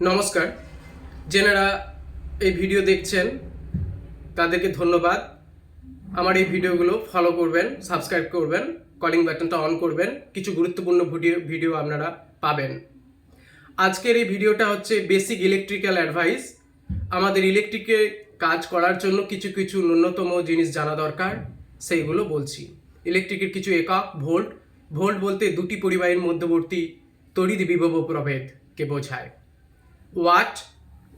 নমস্কার। যেনারা এই ভিডিও দেখছেন তাদেরকে ধন্যবাদ। আমার এই ভিডিওগুলো ফলো করবেন, সাবস্ক্রাইব করবেন, কলিং বাটনটা অন করবেন, কিছু গুরুত্বপূর্ণ ভিডিও আপনারা পাবেন। আজকের এই ভিডিওটা হচ্ছে বেসিক ইলেকট্রিক্যাল অ্যাডভাইস। আমাদের ইলেকট্রিকে কাজ করার জন্য কিছু ন্যূনতম জিনিস জানা দরকার, সেইগুলো বলছি। ইলেকট্রিকের কিছু একক, ভোল্ট বলতে দুটি পরিবাহীর মধ্যবর্তী তড়িৎ বিভব প্রভেদকে বোঝায়।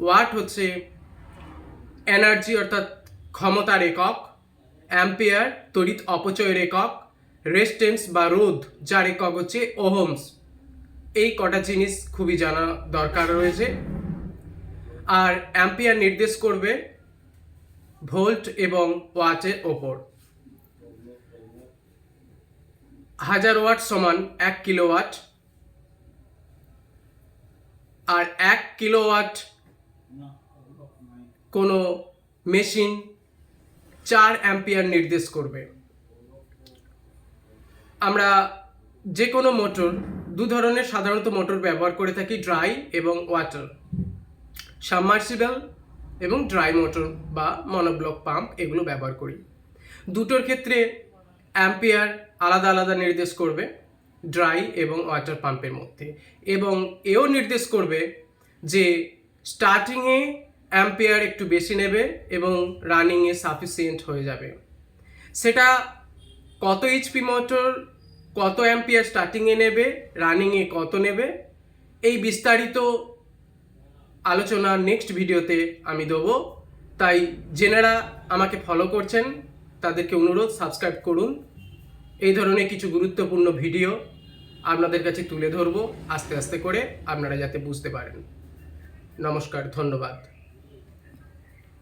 ওয়াট হচ্ছে এনার্জি অর্থাৎ ক্ষমতার একক। অ্যাম্পিয়ার তড়িৎ অপচয়ের একক। রেজিস্ট্যান্স বা রোধ যার একক হচ্ছে ওহমস। এই কটা জিনিস খুবই জানা দরকার রয়েছে। আর অ্যাম্পিয়ার নির্দেশ করবে ভোল্ট এবং ওয়াটের ওপর। 1000 ওয়াট সমান 1 কিলোওয়াট, আর 1 কিলোওয়াট কোনো মেশিন 4 অ্যাম্পিয়ার নির্দেশ করবে। আমরা যে কোনো মোটর, দু ধরনের সাধারণত মোটর ব্যবহার করে থাকি, ড্রাই এবং ওয়াটার। সাবমার্সিবল এবং ড্রাই মোটর বা মনোব্লক পাম্প এগুলো ব্যবহার করি। দুটোর ক্ষেত্রে অ্যাম্পিয়ার আলাদা আলাদা নির্দেশ করবে ড্রাই এবং ওয়াটার পাম্পের মধ্যে, এবং এও নির্দেশ করবে যে স্টার্টিংয়ে অ্যাম্পিয়ার একটু বেশি নেবে এবং রানিংয়ে সাফিসিয়েন্ট হয়ে যাবে। সেটা কত এইচপি মোটর কত অ্যাম্পিয়ার স্টার্টিংয়ে নেবে, রানিংয়ে কত নেবে, এই বিস্তারিত আলোচনা নেক্সট ভিডিওতে আমি দেবো। তাই যেনারা আমাকে ফলো করছেন তাদেরকে অনুরোধ, সাবস্ক্রাইব করুন। এই ধরনের কিছু গুরুত্বপূর্ণ ভিডিও আপনাদের কাছে তুলে ধরবো আস্তে আস্তে করে, আপনারা যাতে বুঝতে পারেন। নমস্কার, ধন্যবাদ।